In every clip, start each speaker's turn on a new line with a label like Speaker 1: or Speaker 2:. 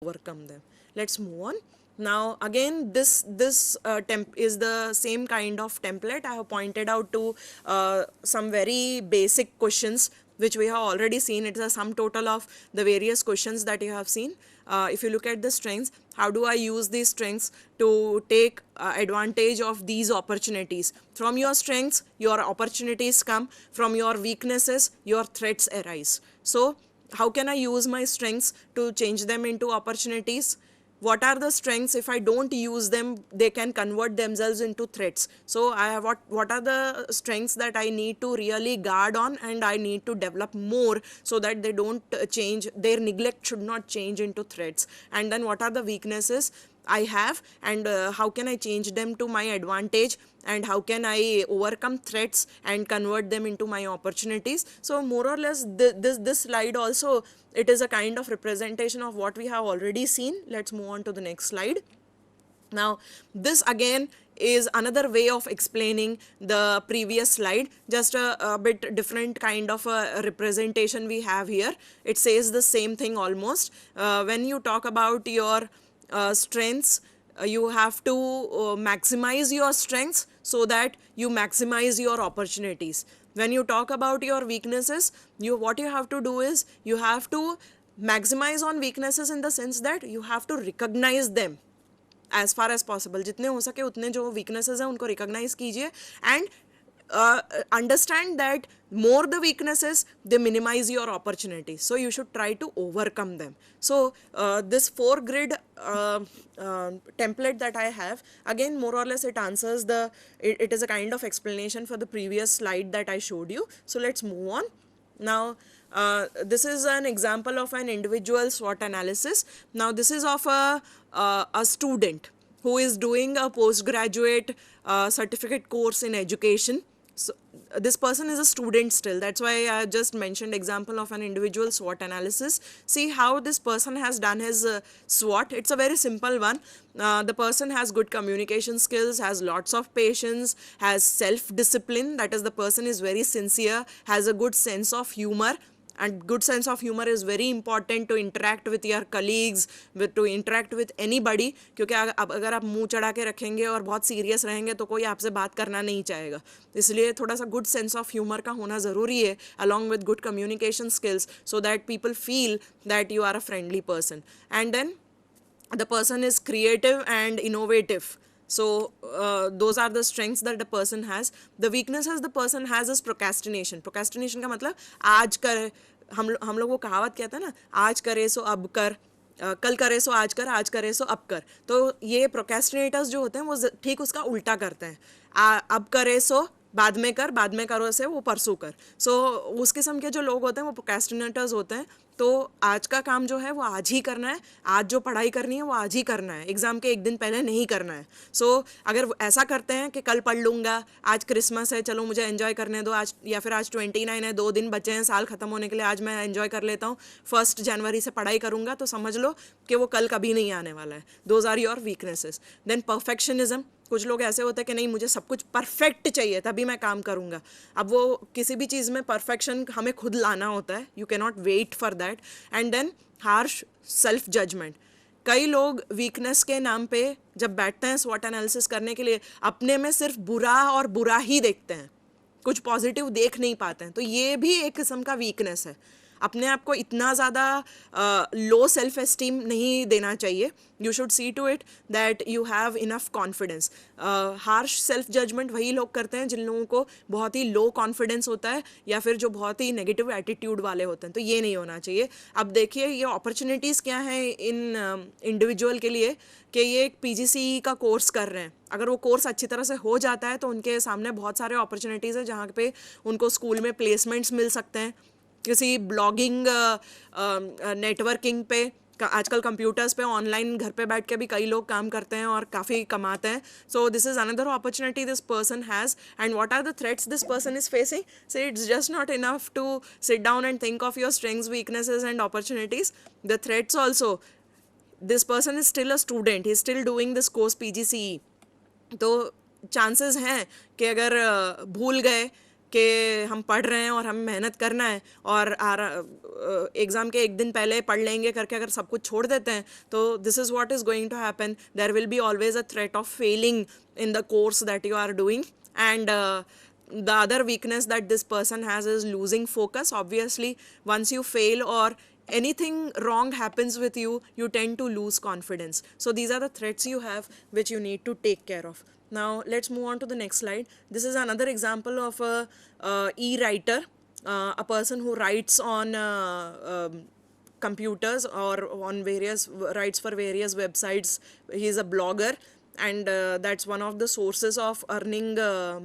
Speaker 1: overcome them. Let's move on. Now again, this temp is the same kind of template. I have pointed out to some very basic questions which we have already seen. It's a sum total of the various questions that you have seen. If you look at the strengths, how do I use these strengths to take advantage of these opportunities? From your strengths, your opportunities come. From your weaknesses, your threats arise. So how can I use my strengths to change them into opportunities? What are the strengths? If I don't use them, they can convert themselves into threats. So I have what are the strengths that I need to really guard on and I need to develop more so that they don't change, their neglect should not change into threats. And then what are the weaknesses I have, and how can I change them to my advantage, and how can I overcome threats and convert them into my opportunities? So more or less this slide also, it is a kind of representation of what we have already seen. Let's move on to the next slide. Now this again is another way of explaining the previous slide, just a bit different kind of a representation we have here. It says the same thing almost. When you talk about your strengths, you have to maximize your strengths so that you maximize your opportunities. When you talk about your weaknesses, what you have to do is you have to maximize on weaknesses in the sense that you have to recognize them as far as possible. जितने हो सके उतने जो weaknesses हैं उनको recognize कीजिए and understand that more the weaknesses, they minimize your opportunities. So you should try to overcome them. So this 4-grid template that I have, again more or less it answers it is a kind of explanation for the previous slide that I showed you. So let's move on. Now this is an example of an individual SWOT analysis. Now this is of a student who is doing a postgraduate certificate course in education. So this person is a student still. That's why I just mentioned example of an individual SWOT analysis. See how this person has done his SWOT. It's a very simple one. The person has good communication skills, has lots of patience, has self-discipline. That is, the person is very sincere, has a good sense of humor. And good sense of humor is very important to interact with your colleagues, to interact with anybody. क्योंकि अगर आप मुंह चढ़ा के रखेंगे और बहुत serious रहेंगे तो कोई आपसे बात करना नहीं चाहेगा. इसलिए थोड़ा सा गुड सेंस ऑफ ह्यूमर का होना ज़रूरी है along with good communication skills so that people feel that you are a friendly person. And then the person is creative and innovative. So those are the strengths that the person has. The weaknesses the person has is procrastination. Procrastination का मतलब आज कर, हम लोग वो कहावत कहते हैं ना, आज करे सो अब कर, कल करे सो आज कर, आज करे सो अब कर. तो ये प्रोक्रेस्टिनेटर्स जो होते हैं वो ठीक उसका उल्टा करते हैं. अब करे सो बाद में कर, बाद में करो से वो परसों कर. सो उस किस्म के जो लोग होते हैं वो प्रोक्रेस्टिनेटर्स होते हैं. तो आज का काम जो है वो आज ही करना है, आज जो पढ़ाई करनी है वो आज ही करना है, एग्ज़ाम के एक दिन पहले नहीं करना है. सो अगर ऐसा करते हैं कि कल पढ़ लूँगा, आज क्रिसमस है, चलो मुझे एंजॉय करने दो आज, या फिर आज 29 है, 2 दिन बचे हैं साल ख़त्म होने के लिए, आज मैं एंजॉय कर लेता हूँ, 1 जनवरी से पढ़ाई करूँगा, तो समझ लो कि वो कल कभी नहीं आने वाला है. Those are your weaknesses. Then perfectionism. कुछ लोग ऐसे होते हैं कि नहीं मुझे सब कुछ परफेक्ट चाहिए तभी मैं काम करूँगा. अब वो किसी भी चीज़ में परफेक्शन हमें खुद लाना होता है. You can not wait for that. And then harsh self judgement. कई लोग वीकनेस के नाम पे जब बैठते हैं स्वॉट एनालिसिस करने के लिए अपने में सिर्फ बुरा और बुरा ही देखते हैं, कुछ पॉजिटिव देख नहीं पाते हैं. तो ये भी एक किस्म का वीकनेस है. अपने आप को इतना ज़्यादा लो सेल्फ एस्टीम नहीं देना चाहिए. You should see to it that you have enough confidence. Harsh self judgement वही लोग करते हैं जिन लोगों को बहुत ही लो कॉन्फिडेंस होता है या फिर जो बहुत ही नेगेटिव एटीट्यूड वाले होते हैं. तो ये नहीं होना चाहिए. अब देखिए ये अपॉर्चुनिटीज़ क्या हैं इन इंडिविजुअल के लिए कि ये एक PGCE का कोर्स कर रहे हैं. अगर वो कोर्स अच्छी तरह से हो जाता है तो उनके सामने बहुत सारे अपॉर्चुनिटीज़ हैं जहाँ पे उनको स्कूल में प्लेसमेंट्स मिल सकते हैं, किसी ब्लॉगिंग नेटवर्किंग पे. आजकल कंप्यूटर्स पे ऑनलाइन घर पे बैठ के भी कई लोग काम करते हैं और काफ़ी कमाते हैं. So this is another opportunity this person has. And what are the threats this person is facing? So it's just not enough to sit down and think of your strengths, weaknesses and opportunities. The threats also, this person is still a student, he is still doing this course PGCE. तो chances हैं कि अगर भूल गए कि हम पढ़ रहे हैं और हमें मेहनत करना है और एग्ज़ाम के एक दिन पहले पढ़ लेंगे करके अगर सब कुछ छोड़ देते हैं तो this is what is going to happen. There will be always a threat of failing in the course that you are doing. And the other weakness that this person has is losing focus. Obviously, once you fail or anything wrong happens with you, you tend to lose confidence. So these are the threats you have which you need to take care of. Now let's move on to the next slide. This is another example of a e-writer, a person who writes on computers or on various writes for various websites. He is a blogger, and that's one of the sources of earning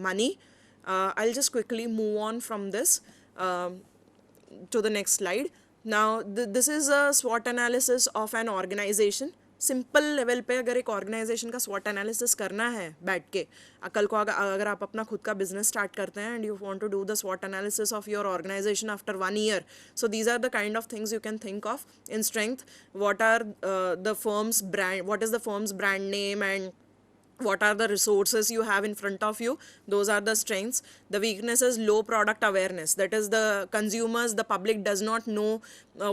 Speaker 1: money. I'll just quickly move on from this to the next slide. Now this is a SWOT analysis of an organization. Simple level पे अगर एक organisation का स्वॉट analysis करना है बैठ के, कल को अगर आप अपना खुद का बिजनेस स्टार्ट करते हैं and you want to do the स्वॉट analysis of your organisation after 1 year, so these are the kind of things you can think of. In strength, what are the firm's brand, what is the firm's brand name, and what are the resources you have in front of you. Those are the strengths. The weakness is low product awareness, that is the consumers, the public does not know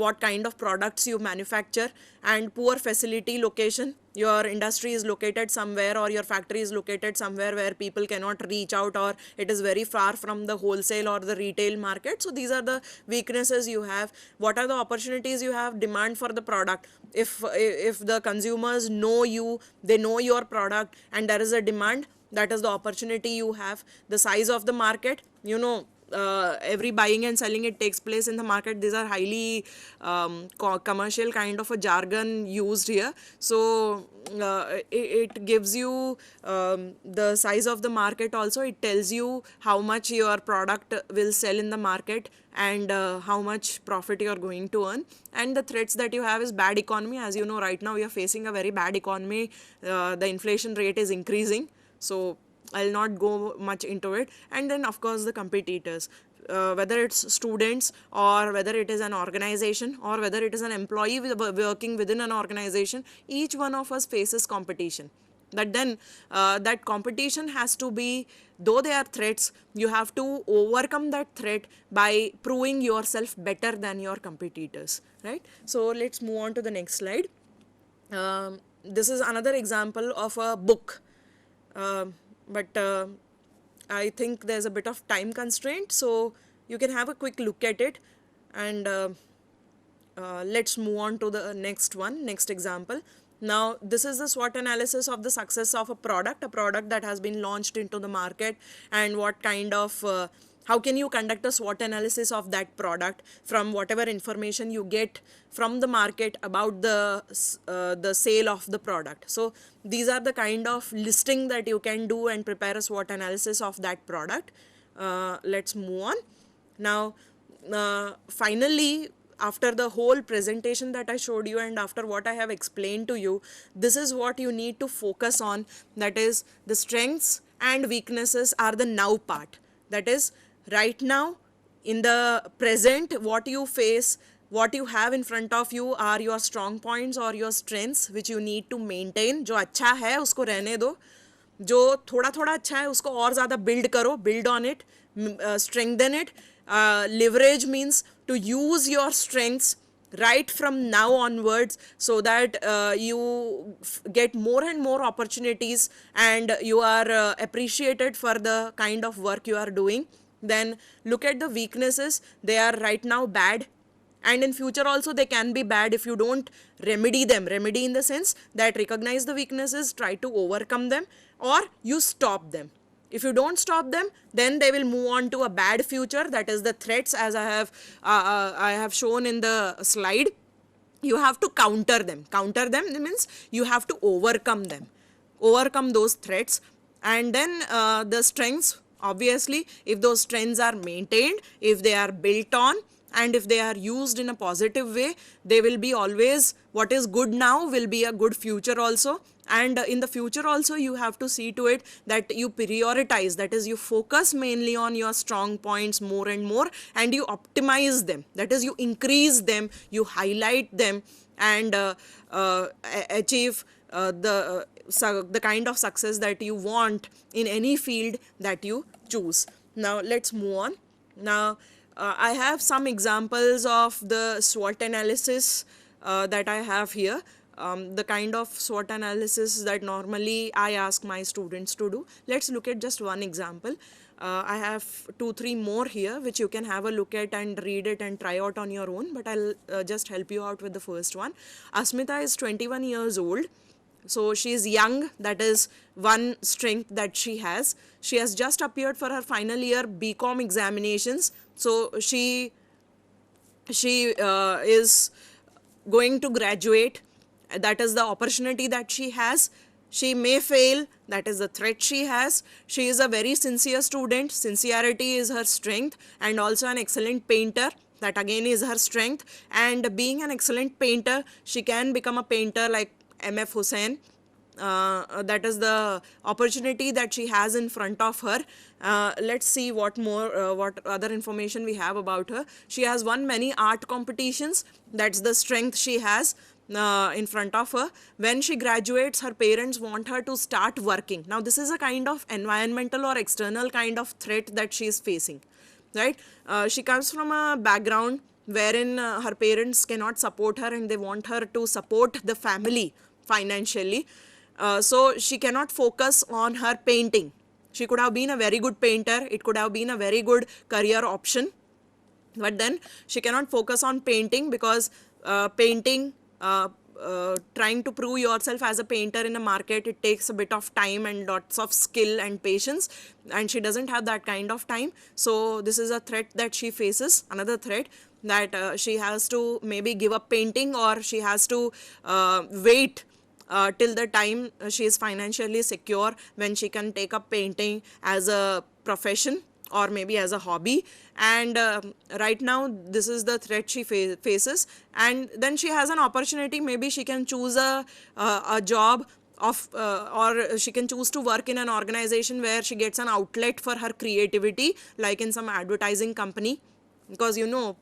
Speaker 1: what kind of products you manufacture. And poor facility location, your industry is located somewhere or your factory is located somewhere where people cannot reach out, or it is very far from the wholesale or the retail market. So these are the weaknesses you have. What are the opportunities you have? Demand for the product. If the consumers know you, they know your product, and there is a demand, that is the opportunity you have. The size of the market, every buying and selling, it takes place in the market. These are highly commercial kind of a jargon used here. So it gives you the size of the market also. It tells you how much your product will sell in the market and how much profit you are going to earn. And the threats that you have is bad economy. As you know, right now we are facing a very bad economy. The inflation rate is increasing, so I'll not go much into it. And then of course the competitors, whether it's students or whether it is an organization or whether it is an employee working within an organization, each one of us faces competition. But then that competition has to be, though they are threats, you have to overcome that threat by proving yourself better than your competitors, right? So let's move on to the next slide. This is another example of a book. But I think there's a bit of time constraint, so you can have a quick look at it. And let's move on to the next example. Now this is the SWOT analysis of the success of a product that has been launched into the market, and what kind of how can you conduct a SWOT analysis of that product from whatever information you get from the market about the sale of the product. So these are the kind of listing that you can do and prepare a SWOT analysis of that product. Let's move on. Now finally, after the whole presentation that I showed you and after what I have explained to you, this is what you need to focus on. That is, the strengths and weaknesses are the now part. That is, right now, in the present, what you face, what you have in front of you are your strong points or your strengths which you need to maintain. जो अच्छा है उसको रहने दो, जो थोड़ा थोड़ा अच्छा है उसको और ज़्यादा build करो, build on it, strengthen it. Leverage means to use your strengths right from now onwards, so that you get more and more opportunities and you are appreciated for the kind of work you are doing. Then look at the weaknesses. They are right now bad, and in future also they can be bad if you don't remedy them. Remedy in the sense that recognize the weaknesses, try to overcome them, or you stop them. If you don't stop them, then they will move on to a bad future. That is the threats, as I have shown in the slide. You have to counter them. Counter them means you have to overcome them. Overcome those threats. And then the strengths, obviously, if those strengths are maintained, if they are built on, and if they are used in a positive way, they will be always, what is good now will be a good future also. And in the future also, you have to see to it that you prioritize, that is, you focus mainly on your strong points more and more, and you optimize them, that is, you increase them, you highlight them, and achieve the kind of success that you want in any field that you choose. Now let's move on. Now I have some examples of the SWOT analysis that I have here. The kind of SWOT analysis that normally I ask my students to do. Let's look at just one example. I have 2, 3 more here which you can have a look at and read it and try out on your own, but I'll just help you out with the first one. Asmita is 21 years old. So she is young, that is one strength that she has. She has just appeared for her final year BCom examinations. So she is going to graduate. That is the opportunity that she has. She may fail, that is the threat she has. She is a very sincere student. Sincerity is her strength, and also an excellent painter. That again is her strength. And being an excellent painter, she can become a painter like MF Hussain. That is the opportunity that she has in front of her. Let's see what other information we have about her. She has won many art competitions. That's the strength she has in front of her. When she graduates, her parents want her to start working. Now this is a kind of environmental or external kind of threat that she is facing, right? She comes from a background wherein her parents cannot support her and they want her to support the family financially. So she cannot focus on her painting. She could have been a very good painter. It could have been a very good career option. But then she cannot focus on painting because painting, trying to prove yourself as a painter in a market, it takes a bit of time and lots of skill and patience, and she doesn't have that kind of time. So this is a threat that she faces, another threat, that she has to maybe give up painting, or she has to wait till the time she is financially secure, when she can take up painting as a profession or maybe as a hobby. And right now this is the threat she faces. And then she has an opportunity, maybe she can choose a job of or she can choose to work in an organization where she gets an outlet for her creativity, like in some advertising company. Because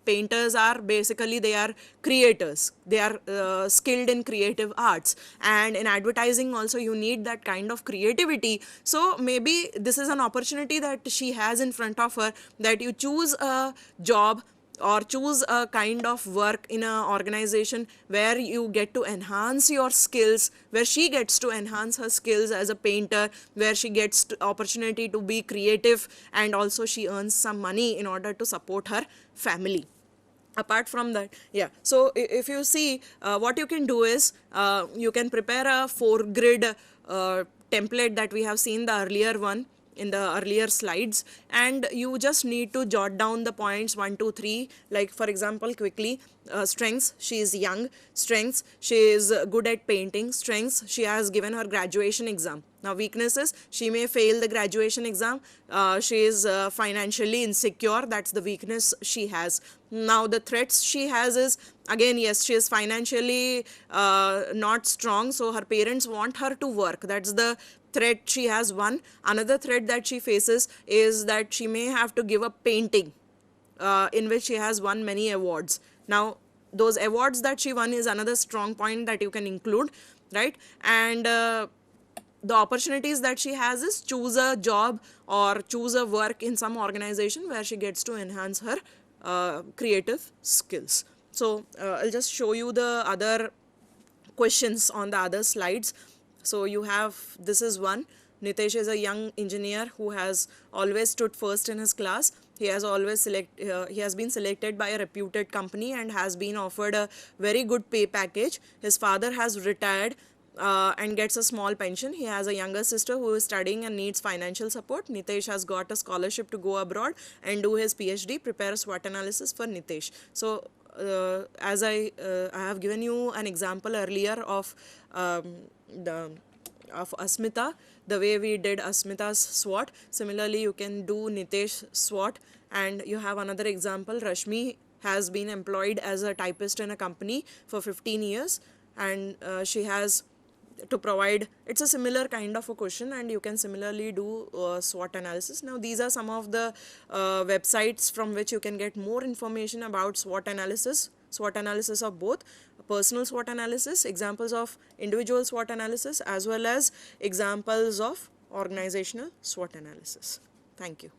Speaker 1: painters are basically, they are creators, they are skilled in creative arts, and in advertising also you need that kind of creativity. So maybe this is an opportunity that she has in front of her, that you choose a job or choose a kind of work in an organization where you get to enhance your skills, where she gets to enhance her skills as a painter, where she gets opportunity to be creative, and also she earns some money in order to support her family. Apart from that, yeah, so if you see, what you can do is, you can prepare a 4-grid template that we have seen the earlier one in the earlier slides, and you just need to jot down the points 1, 2, 3. Like for example, quickly, strengths, she is young. Strengths, she is good at painting. Strengths, she has given her graduation exam. Now weaknesses, she may fail the graduation exam. She is financially insecure, that's the weakness she has. Now the threats she has is, again, yes, she is financially not strong, so her parents want her to work, that's the threat she has won. Another threat that she faces is that she may have to give up painting, in which she has won many awards. Now those awards that she won is another strong point that you can include, right? And the opportunities that she has is, choose a job or choose a work in some organization where she gets to enhance her creative skills. So I'll just show you the other questions on the other slides. So you have, this is one. Nitesh is a young engineer who has always stood first in his class. He has been selected by a reputed company and has been offered a very good pay package. His father has retired and gets a small pension. He has a younger sister who is studying and needs financial support. Nitesh has got a scholarship to go abroad and do his PhD. Prepare a SWOT analysis for Nitesh. So as I have given you an example earlier of Asmita, the way we did Asmita's SWOT. Similarly, you can do Nitesh SWOT. And you have another example. Rashmi has been employed as a typist in a company for 15 years, and she has to provide, it's a similar kind of a question, and you can similarly do SWOT analysis. Now these are some of the websites from which you can get more information about SWOT analysis of both personal SWOT analysis, examples of individual SWOT analysis, as well as examples of organizational SWOT analysis. Thank you.